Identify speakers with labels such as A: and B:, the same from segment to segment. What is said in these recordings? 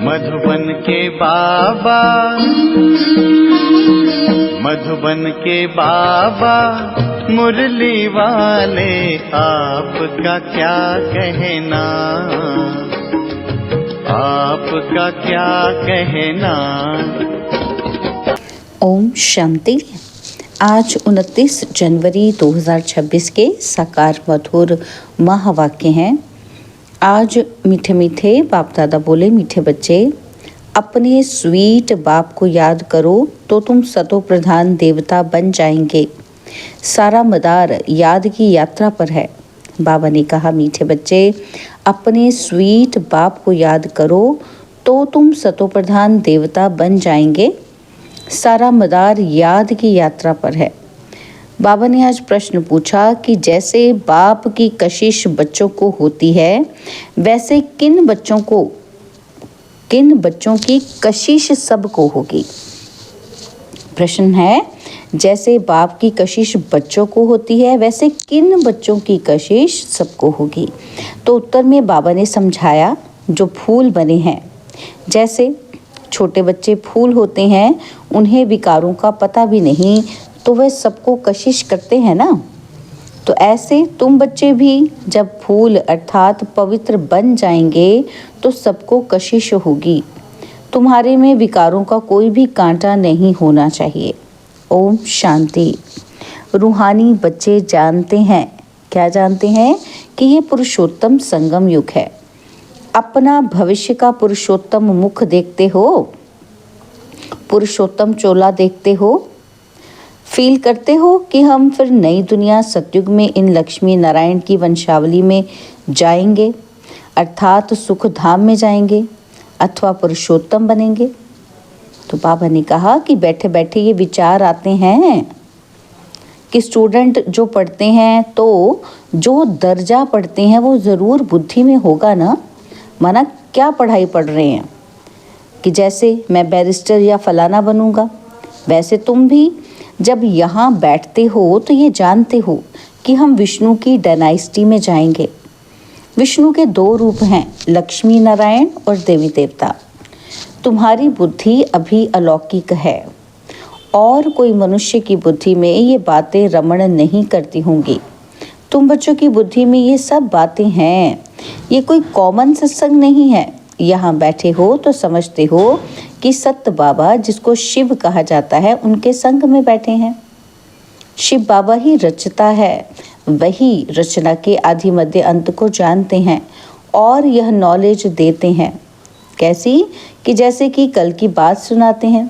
A: मधुबन के बाबा, मधुबन के बाबा मुरली वाले, आपका क्या कहना, आपका क्या कहना।
B: ओम शांति। आज 29 जनवरी 2026 के साकार मधुर महावाक्य हैं। आज मीठे मीठे बाप दादा बोले, मीठे बच्चे अपने स्वीट बाप को याद करो तो तुम सतो प्रधान देवता बन जाएंगे। सारा मदार याद की यात्रा पर है। बाबा ने कहा, मीठे बच्चे अपने स्वीट बाप को याद करो तो तुम सतो प्रधान देवता बन जाएंगे। सारा मदार याद की यात्रा पर है। बाबा ने आज प्रश्न पूछा कि जैसे बाप की कशिश बच्चों को होती है, वैसे किन बच्चों की कशिश सबको होगी। प्रश्न है, जैसे बाप की कशिश बच्चों को होती है, वैसे किन बच्चों की कशिश सबको होगी। तो उत्तर में बाबा ने समझाया, जो फूल बने हैं, जैसे छोटे बच्चे फूल होते हैं, उन्हें विकारों का पता भी नहीं, तो वह सबको कशिश करते हैं ना। तो ऐसे तुम बच्चे भी जब फूल अर्थात पवित्र बन जाएंगे तो सबको कशिश होगी। तुम्हारे में विकारों का कोई भी कांटा नहीं होना चाहिए। ओम शांति। रूहानी बच्चे जानते हैं, क्या जानते हैं कि ये पुरुषोत्तम संगम युग है। अपना भविष्य का पुरुषोत्तम मुख देखते हो, पुरुषोत्तम चोला देखते हो, फील करते हो कि हम फिर नई दुनिया सतयुग में इन लक्ष्मी नारायण की वंशावली में जाएंगे, अर्थात सुख धाम में जाएंगे अथवा पुरुषोत्तम बनेंगे। तो बाबा ने कहा कि बैठे बैठे ये विचार आते हैं कि स्टूडेंट जो पढ़ते हैं, तो जो दर्जा पढ़ते हैं वो ज़रूर बुद्धि में होगा ना। माना क्या पढ़ाई पढ़ रहे हैं कि जैसे मैं बैरिस्टर या फलाना बनूंगा, वैसे तुम भी जब यहाँ बैठते हो तो ये जानते हो कि हम विष्णु की डायनास्टी में जाएंगे। विष्णु के 2 रूप हैं, लक्ष्मी नारायण और देवी देवता। तुम्हारी बुद्धि अभी अलौकिक है और कोई मनुष्य की बुद्धि में ये बातें रमण नहीं करती होंगी। तुम बच्चों की बुद्धि में ये सब बातें हैं। ये कोई कॉमन सत्संग नहीं है। यहाँ बैठे हो तो समझते हो कि सत्य बाबा, जिसको शिव कहा जाता है, उनके संग में बैठे हैं। शिव बाबा ही रचता है, वही रचना के आदि मध्य अंत को जानते हैं और यह नॉलेज देते हैं। कैसी कि जैसे कि कल की बात सुनाते हैं।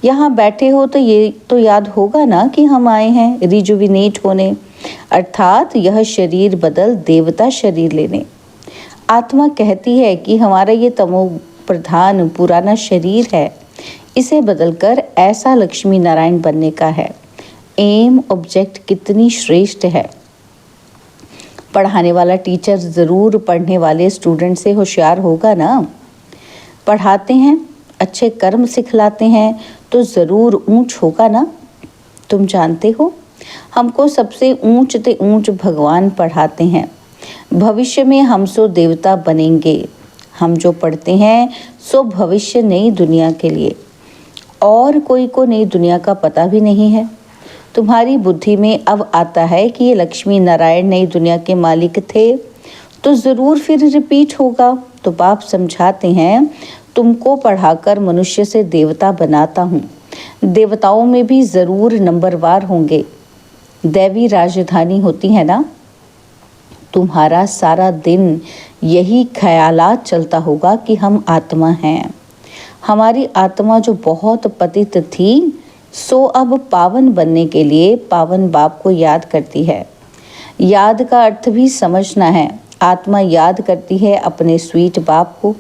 B: यहाँ बैठे हो तो ये तो याद होगा ना कि हम आए हैं रिजुविनेट होने, अर्थात यह शरीर बदल देवता शरीर लेने। आत्मा कहती है कि हमारा ये तमो प्रधान पुराना शरीर है, इसे बदलकर ऐसा लक्ष्मी नारायण बनने का है। एम ऑब्जेक्ट कितनी श्रेष्ठ है। पढ़ाने वाला टीचर ज़रूर पढ़ने वाले स्टूडेंट से होशियार होगा ना। पढ़ाते हैं, अच्छे कर्म सिखलाते हैं तो ज़रूर ऊंच होगा ना। तुम जानते हो, हमको सबसे ऊंच ते ऊंच भगवान पढ़ाते हैं। भविष्य में हम सो देवता बनेंगे। हम जो पढ़ते हैं सो भविष्य नई दुनिया के लिए, और कोई को नई दुनिया का पता भी नहीं है। तुम्हारी बुद्धि में अब आता है कि ये लक्ष्मी नारायण नई दुनिया के मालिक थे, तो ज़रूर फिर रिपीट होगा। तो बाप समझाते हैं, तुमको पढ़ाकर मनुष्य से देवता बनाता हूँ। देवताओं में भी ज़रूर नंबरवार होंगे। दैवी राजधानी होती है ना। तुम्हारा सारा दिन यही ख्यालात चलता होगा कि हम आत्मा हैं। हमारी आत्मा जो बहुत पतित थी, सो अब पावन बनने के लिए पावन बाप को याद करती है। याद का अर्थ भी समझना है। आत्मा याद करती है अपने स्वीट बाप को।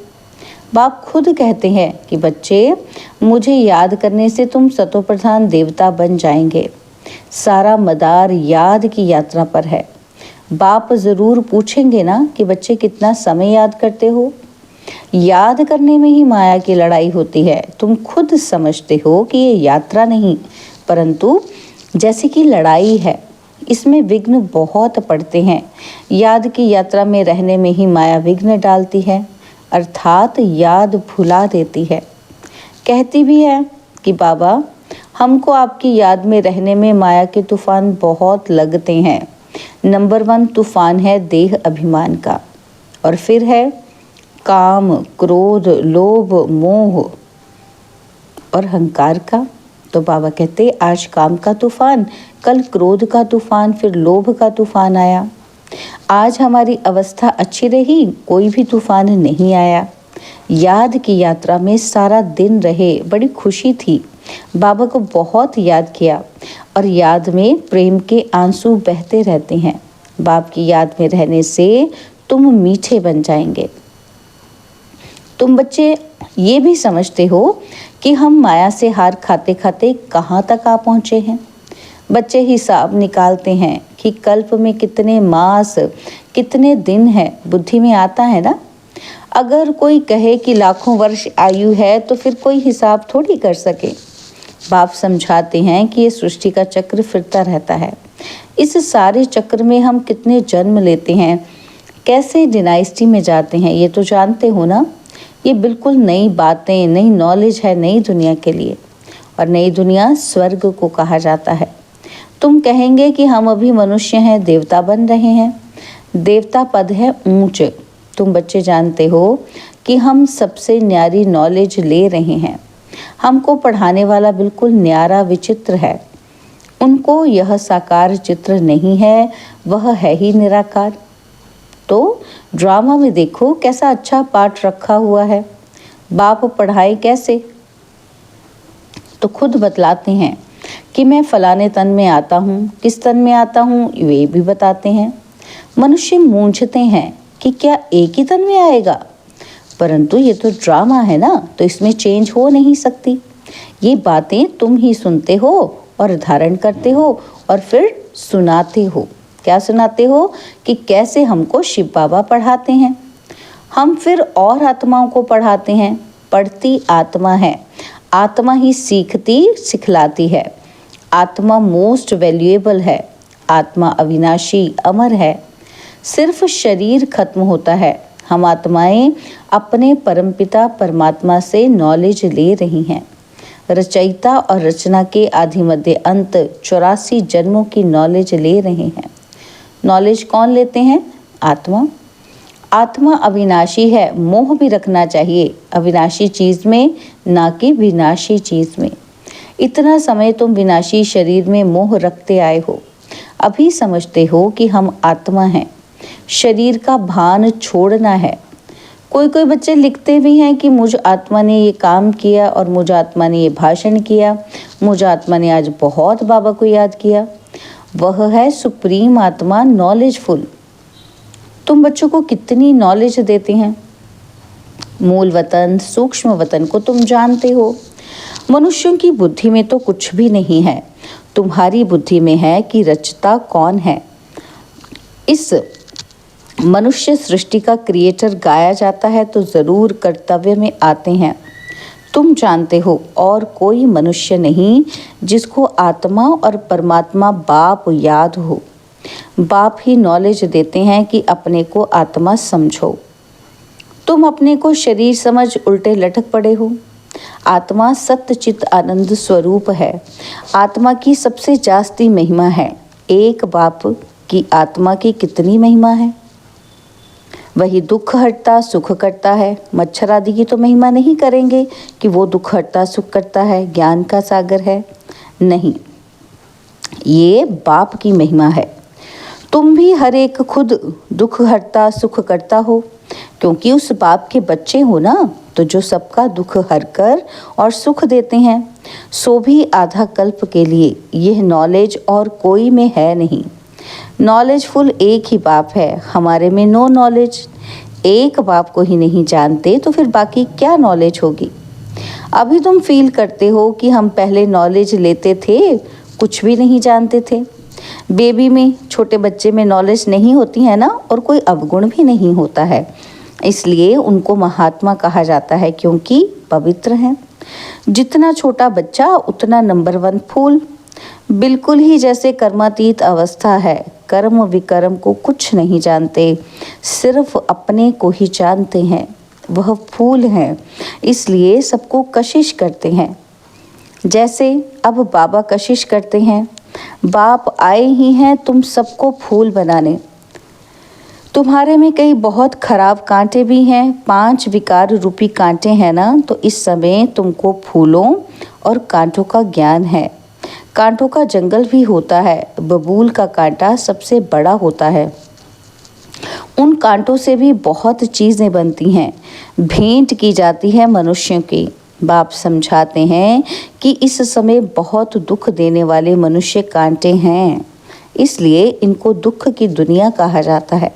B: बाप खुद कहते हैं कि बच्चे, मुझे याद करने से तुम सतो प्रधान देवता बन जाएंगे। सारा मदार याद की यात्रा पर है। बाप ज़रूर पूछेंगे ना कि बच्चे कितना समय याद करते हो। याद करने में ही माया की लड़ाई होती है। तुम खुद समझते हो कि ये यात्रा नहीं, परंतु जैसे कि लड़ाई है। इसमें विघ्न बहुत पड़ते हैं। याद की यात्रा में रहने में ही माया विघ्न डालती है। अर्थात याद भुला देती है। कहती भी है कि बाबा, हमको आपकी याद में रहने में माया के तूफान बहुत लगते हैं। नंबर 1 तूफान है देह अभिमान का, और फिर है काम, क्रोध, लोभ, मोह और अहंकार का। तो बाबा कहते आज काम का तूफान, कल क्रोध का तूफान, फिर लोभ का तूफान आया। आज हमारी अवस्था अच्छी रही, कोई भी तूफान नहीं आया। याद की यात्रा में सारा दिन रहे, बड़ी खुशी थी। बाबा को बहुत याद किया और याद में प्रेम के आंसू बहते रहते हैं। बाप की याद में रहने से तुम मीठे बन जाएंगे। तुम बच्चे ये भी समझते हो कि हम माया से हार खाते खाते कहाँ तक आ पहुँचे हैं। बच्चे हिसाब निकालते हैं कि कल्प में कितने मास, कितने दिन हैं, बुद्धि में आता है ना। अगर कोई कहे कि लाखों वर्ष आयु है तो फिर कोई हिसाब थोड़ी कर सके। बाप समझाते हैं कि ये सृष्टि का चक्र फिरता रहता है। इस सारे चक्र में हम कितने जन्म लेते हैं, कैसे डायनेस्टी में जाते हैं, ये तो जानते हो ना। ये बिल्कुल नई बातें, नई नॉलेज है नई दुनिया के लिए, और नई दुनिया स्वर्ग को कहा जाता है। तुम कहेंगे कि हम अभी मनुष्य हैं, देवता बन रहे हैं। देवता पद है ऊंच। तुम बच्चे जानते हो कि हम सबसे न्यारी नॉलेज ले रहे हैं। हमको पढ़ाने वाला बिल्कुल न्यारा विचित्र है। उनको यह साकार चित्र नहीं है, वह है ही निराकार। तो ड्रामा में देखो कैसा अच्छा पाठ रखा हुआ है। बाप पढ़ाए कैसे, तो खुद बतलाते हैं कि मैं फलाने तन में आता हूँ, किस तन में आता हूँ वे भी बताते हैं। मनुष्य मूंझते हैं कि क्या एक ही तन में आएगा, परंतु ये तो ड्रामा है ना, तो इसमें चेंज हो नहीं सकती। ये बातें तुम ही सुनते हो और धारण करते हो और फिर सुनाते हो। क्या सुनाते हो कि कैसे हमको शिव बाबा पढ़ाते हैं। हम फिर और आत्माओं को पढ़ाते हैं। पढ़ती आत्मा है, आत्मा ही सीखती सिखलाती है। आत्मा मोस्ट वैल्यूएबल है। आत्मा अविनाशी अमर है। सिर्फ शरीर खत्म होता है। हम आत्माएं अपने परमपिता परमात्मा से नॉलेज ले रही हैं। रचयिता और रचना के आदि मध्य अंत 84 जन्मों की नॉलेज ले रहे हैं। नॉलेज कौन लेते हैं? आत्मा। आत्मा अविनाशी है। मोह भी रखना चाहिए अविनाशी चीज में, ना कि विनाशी चीज में। इतना समय तुम विनाशी शरीर में मोह रखते आए हो, अभी समझते हो कि हम आत्मा हैं। शरीर का भान छोड़ना है। कोई कोई बच्चे लिखते भी हैं कि मुझ आत्मा ने ये काम किया और मुझ आत्मा ने ये भाषण किया, मुझ आत्मा ने आज बहुत बाबा को याद किया। वह है सुप्रीम आत्मा, नॉलेजफुल। तुम बच्चों को कितनी नॉलेज देते हैं। मूल वतन, सूक्ष्म वतन को तुम जानते हो। मनुष्यों की बुद्धि में तो कुछ भी नहीं है। तुम्हारी बुद्धि में है कि रचता कौन है। इस मनुष्य सृष्टि का क्रिएटर गाया जाता है तो जरूर कर्तव्य में आते हैं। तुम जानते हो और कोई मनुष्य नहीं जिसको आत्मा और परमात्मा बाप याद हो। बाप ही नॉलेज देते हैं कि अपने को आत्मा समझो। तुम अपने को शरीर समझ उल्टे लटक पड़े हो। आत्मा सत्य चित आनंद स्वरूप है। आत्मा की सबसे जास्ती महिमा है। एक बाप की आत्मा की कितनी महिमा है। वही दुख हटता सुख करता है। मच्छर आदि की तो महिमा नहीं करेंगे कि वो दुख हटता सुख करता है, ज्ञान का सागर है। नहीं, ये बाप की महिमा है। तुम भी हर एक खुद दुख हटता सुख करता हो, क्योंकि उस बाप के बच्चे हो ना, तो जो सबका दुख हर कर और सुख देते हैं, सो भी आधा कल्प के लिए। यह नॉलेज और कोई में है नहीं। नॉलेजफुल एक ही बाप है, हमारे में नो नॉलेज। एक बाप को ही नहीं जानते तो फिर बाकी क्या नॉलेज होगी। अभी तुम फील करते हो कि हम पहले नॉलेज लेते थे, कुछ भी नहीं जानते थे। बेबी में, छोटे बच्चे में नॉलेज नहीं होती है ना, और कोई अवगुण भी नहीं होता है। इसलिए उनको महात्मा कहा जाता है, क्योंकि पवित्र हैं। जितना छोटा बच्चा उतना नंबर 1 फूल। बिल्कुल ही जैसे कर्मातीत अवस्था है। कर्म विकर्म को कुछ नहीं जानते, सिर्फ अपने को ही जानते हैं। वह फूल हैं, इसलिए सबको कशिश करते हैं। जैसे अब बाबा कशिश करते हैं, बाप आए ही हैं तुम सबको फूल बनाने। तुम्हारे में कई बहुत खराब कांटे भी हैं, 5 विकार रूपी कांटे हैं ना, तो इस समय तुमको फूलों और कांटों का ज्ञान है। कांटों का जंगल भी होता है, बबूल का कांटा सबसे बड़ा होता है। उन कांटों से भी बहुत चीज़ें बनती हैं, भेंट की जाती है मनुष्यों की। बाप समझाते हैं कि इस समय बहुत दुख देने वाले मनुष्य कांटे हैं, इसलिए इनको दुख की दुनिया कहा जाता है।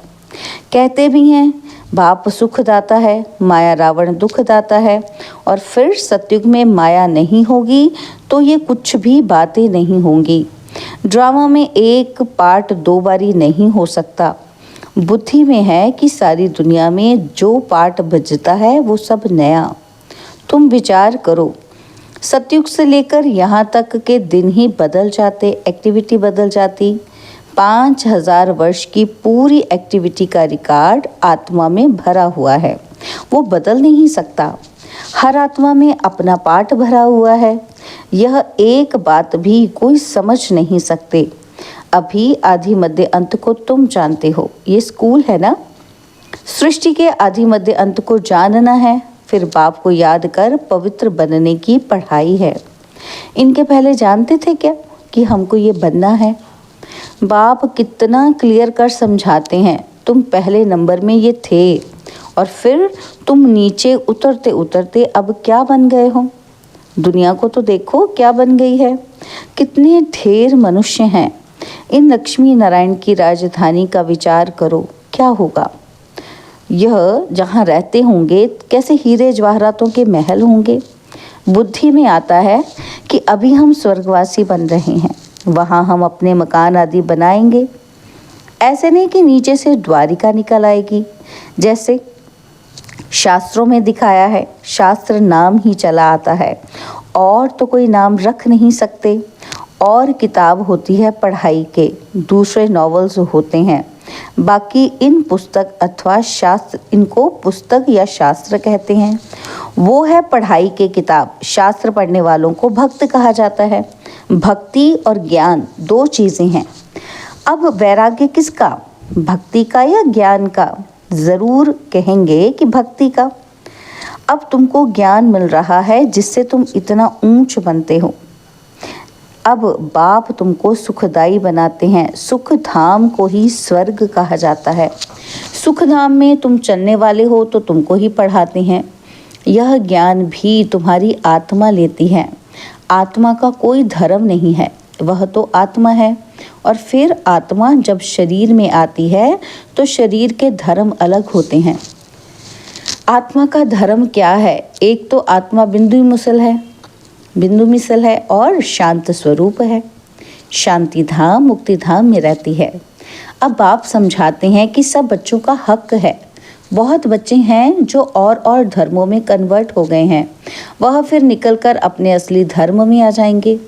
B: कहते भी हैं बाप सुखदाता है, माया रावण दुखदाता है, और फिर सतयुग में माया नहीं होगी तो ये कुछ भी बातें नहीं होंगी। ड्रामा में एक पार्ट 2 बारी नहीं हो सकता। बुद्धि में है कि सारी दुनिया में जो पार्ट बजता है वो सब नया। तुम विचार करो, सतयुग से लेकर यहाँ तक के दिन ही बदल जाते, एक्टिविटी बदल जाती। 5000 वर्ष की पूरी एक्टिविटी का रिकॉर्ड आत्मा में भरा हुआ है, वो बदल नहीं सकता। हर आत्मा में अपना पार्ट भरा हुआ है। यह एक बात भी कोई समझ नहीं सकते। अभी आदि मध्य अंत को तुम जानते हो, ये स्कूल है ना। सृष्टि के आदि मध्य अंत को जानना है, फिर बाप को याद कर पवित्र बनने की पढ़ाई है। इनके पहले जानते थे क्या कि हमको ये बनना है? बाप कितना क्लियर कर समझाते हैं, तुम पहले नंबर में ये थे और फिर तुम नीचे उतरते उतरते अब क्या बन गए हो। दुनिया को तो देखो क्या बन गई है, कितने ढेर मनुष्य हैं। इन लक्ष्मी नारायण की राजधानी का विचार करो, क्या होगा। यह जहाँ रहते होंगे कैसे हीरे जवाहरातों के महल होंगे। बुद्धि में आता है कि अभी हम स्वर्गवासी बन रहे हैं, वहाँ हम अपने मकान आदि बनाएंगे। ऐसे नहीं कि नीचे से द्वारिका निकल आएगी जैसे शास्त्रों में दिखाया है। शास्त्र नाम ही चला आता है और तो कोई नाम रख नहीं सकते। और किताब होती है पढ़ाई के, दूसरे नॉवेल्स होते हैं। बाकी इन पुस्तक अथवा शास्त्र, इनको पुस्तक या शास्त्र कहते हैं, वो है पढ़ाई के किताब। शास्त्र पढ़ने वालों को भक्त कहा जाता है। भक्ति और ज्ञान 2 चीज़ें हैं। अब वैराग्य किसका, भक्ति का या ज्ञान का? ज़रूर कहेंगे कि भक्ति का। अब तुमको ज्ञान मिल रहा है जिससे तुम इतना ऊंच बनते हो। अब बाप तुमको सुखदाई बनाते हैं। सुख धाम को ही स्वर्ग कहा जाता है। सुख धाम में तुम चलने वाले हो तो तुमको ही पढ़ाते हैं। यह ज्ञान भी तुम्हारी आत्मा लेती है। आत्मा का कोई धर्म नहीं है, वह तो आत्मा है। और फिर आत्मा जब शरीर में आती है तो शरीर के धर्म अलग होते हैं। आत्मा का धर्म क्या है? एक तो आत्मा बिंदु मिसल है और शांत स्वरूप है। शांति धाम मुक्ति धाम में रहती है। अब बाप समझाते हैं कि सब बच्चों का हक है। बहुत बच्चे हैं जो और धर्मों में कन्वर्ट हो गए हैं, वह फिर निकलकर अपने असली धर्म में आ जाएंगे।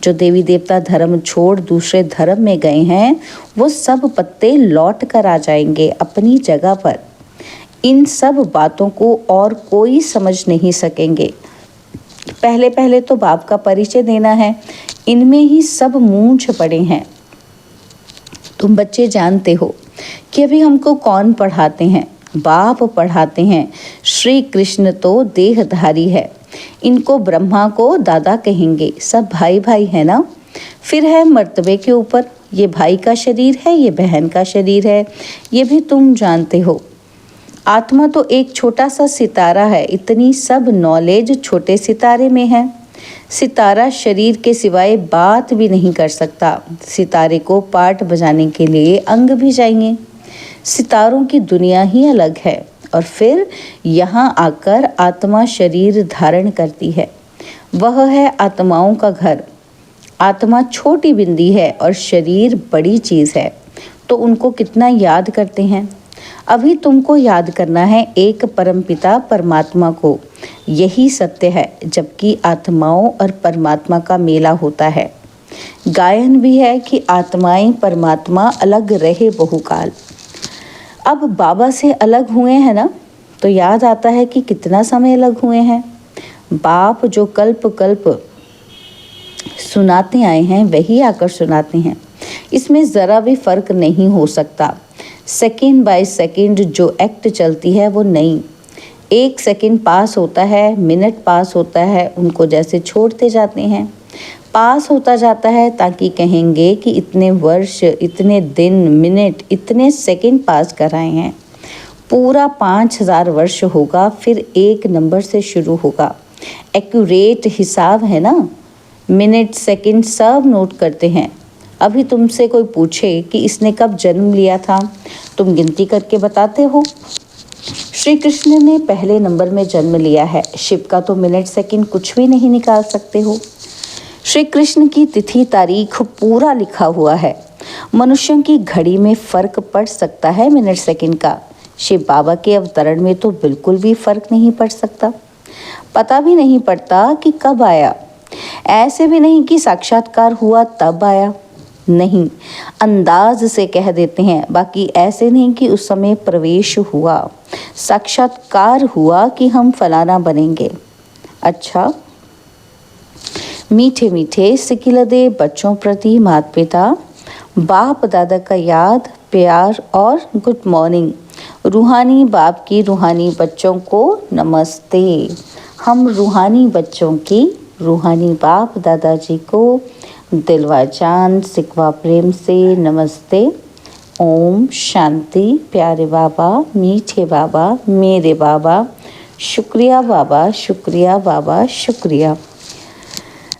B: जो देवी देवता धर्म छोड़ दूसरे धर्म में गए हैं वो सब पत्ते लौट कर आ जाएंगे अपनी जगह पर। इन सब बातों को और कोई समझ नहीं सकेंगे। पहले तो बाप का परिचय देना है, इनमें ही सब मूंछ पड़े हैं। तुम बच्चे जानते हो कि अभी हमको कौन पढ़ाते हैं? बाप पढ़ाते हैं। श्री कृष्ण तो देहधारी है, इनको ब्रह्मा को दादा कहेंगे। सब भाई भाई है ना। फिर है मर्तबे के ऊपर, ये भाई का शरीर है, ये बहन का शरीर है, ये भी तुम जानते हो। आत्मा तो एक छोटा सा सितारा है, इतनी सब नॉलेज छोटे सितारे में है। सितारा शरीर के सिवाय बात भी नहीं कर सकता। सितारे को पार्ट बजाने के लिए अंग भी चाहिए। सितारों की दुनिया ही अलग है। और फिर यहाँ आकर आत्मा शरीर धारण करती है, वह है आत्माओं का घर। आत्मा छोटी बिंदी है और शरीर बड़ी चीज़ है, तो उनको कितना याद करते हैं। अभी तुमको याद करना है एक परमपिता परमात्मा को, यही सत्य है। जबकि आत्माओं और परमात्मा का मेला होता है। गायन भी है कि आत्माएं परमात्मा अलग रहे बहुकाल। अब बाबा से अलग हुए हैं ना, तो याद आता है कि कितना समय अलग हुए हैं। बाप जो कल्प कल्प सुनाते आए हैं वही आकर सुनाते हैं, इसमें ज़रा भी फ़र्क नहीं हो सकता। सेकंड बाय सेकंड जो एक्ट चलती है वो नहीं। एक सेकंड पास होता है, मिनट पास होता है, उनको जैसे छोड़ते जाते हैं, पास होता जाता है ताकि कहेंगे कि इतने वर्ष, इतने दिन, मिनट, इतने सेकंड पास कराए हैं। पूरा 5000 वर्ष होगा, फिर एक नंबर से शुरू होगा। एक्यूरेट हिसाब है ना, मिनट सेकंड सब नोट करते हैं। अभी तुमसे कोई पूछे कि इसने कब जन्म लिया था, तुम गिनती करके बताते हो। श्री कृष्ण ने पहले नंबर में जन्म लिया है, शिव का तो मिनट सेकंड कुछ भी नहीं निकाल सकते हो। श्री कृष्ण की तिथि तारीख पूरा लिखा हुआ है। मनुष्यों की घड़ी में फर्क पड़ सकता है मिनट सेकंड का, शिव बाबा के अवतरण में तो बिल्कुल भी फर्क नहीं पड़ सकता। पता भी नहीं पड़ता कि कब आया, ऐसे भी नहीं कि साक्षात्कार हुआ तब आया, नहीं, अंदाज से कह देते हैं। बाकी ऐसे नहीं कि उस समय प्रवेश हुआ, साक्षात्कार हुआ कि हम फलाना बनेंगे। अच्छा, मीठे मीठे सिकिलदे बच्चों प्रति माता पिता, बाप दादा का याद, प्यार और गुड मॉर्निंग। रूहानी बाप की रूहानी बच्चों को नमस्ते। हम रूहानी बच्चों की रूहानी बाप दादाजी को दिलवा जान सिकवा प्रेम से नमस्ते। ओम शांति। प्यारे बाबा, मीठे बाबा, मेरे बाबा, शुक्रिया बाबा, शुक्रिया बाबा, शुक्रिया।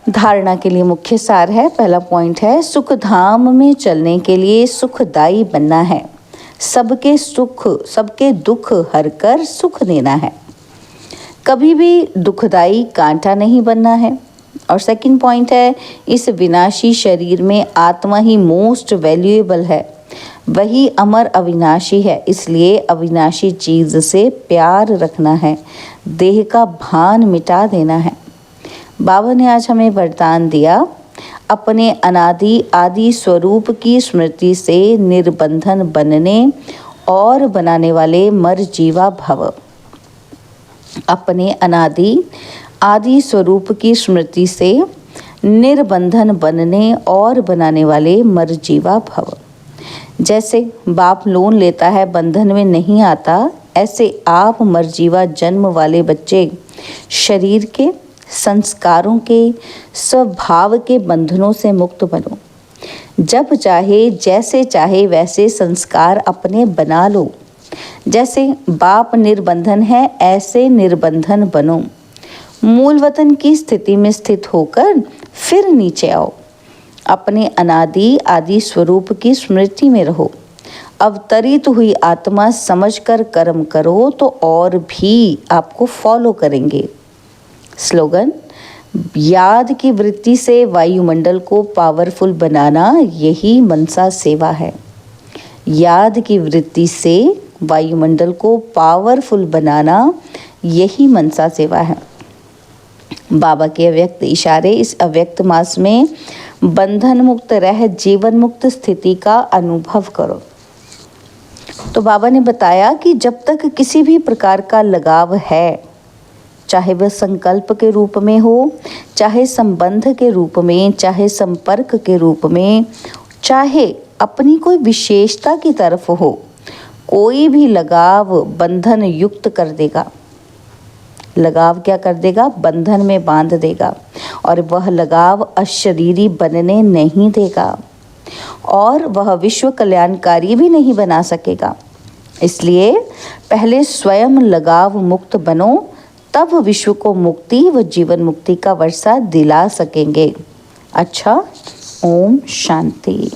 B: धारणा के लिए मुख्य सार है, पहला पॉइंट है, सुख धाम में चलने के लिए सुखदाई बनना है। सबके सुख, सबके दुख हर कर सुख देना है। कभी भी दुखदाई कांटा नहीं बनना है। और सेकंड पॉइंट है, इस विनाशी शरीर में आत्मा ही मोस्ट वैल्यूएबल है, वही अमर अविनाशी है। इसलिए अविनाशी चीज़ से प्यार रखना है, देह का भान मिटा देना है। बाबा ने आज हमें वरदान दिया, अपने अनादि आदि स्वरूप की स्मृति से निर्बंधन बनने और बनाने वाले मर जीवा भव। अपने अनादि आदि स्वरूप की स्मृति से निर्बंधन बनने और बनाने वाले मर जीवा भव। जैसे बाप लोन लेता है, बंधन में नहीं आता, ऐसे आप मरजीवा जन्म वाले बच्चे शरीर के, संस्कारों के, स्वभाव के बंधनों से मुक्त बनो। जब चाहे, जैसे चाहे वैसे संस्कार अपने बना लो। जैसे बाप निर्बंधन है, ऐसे निर्बंधन बनो। मूल वतन की स्थिति में स्थित होकर फिर नीचे आओ। अपने अनादि आदि स्वरूप की स्मृति में रहो। अवतरित हुई आत्मा समझकर कर्म करो तो और भी आपको फॉलो करेंगे। स्लोगन, याद की वृत्ति से वायुमंडल को पावरफुल बनाना, यही मनसा सेवा है। याद की वृत्ति से वायुमंडल को पावरफुल बनाना, यही मनसा सेवा है। बाबा के अव्यक्त इशारे इस अव्यक्त मास में बंधन मुक्त रह जीवन मुक्त स्थिति का अनुभव करो। तो बाबा ने बताया कि जब तक किसी भी प्रकार का लगाव है, चाहे वह संकल्प के रूप में हो, चाहे संबंध के रूप में, चाहे संपर्क के रूप में, चाहे अपनी कोई विशेषता की तरफ हो, कोई भी लगाव बंधन युक्त कर देगा। लगाव क्या कर देगा? बंधन में बांध देगा। और वह लगाव अशरीरी बनने नहीं देगा और वह विश्व कल्याणकारी भी नहीं बना सकेगा। इसलिए पहले स्वयं लगाव मुक्त बनो, तब विश्व को मुक्ति व जीवन मुक्ति का वर्षा दिला सकेंगे। अच्छा, ओम शांति।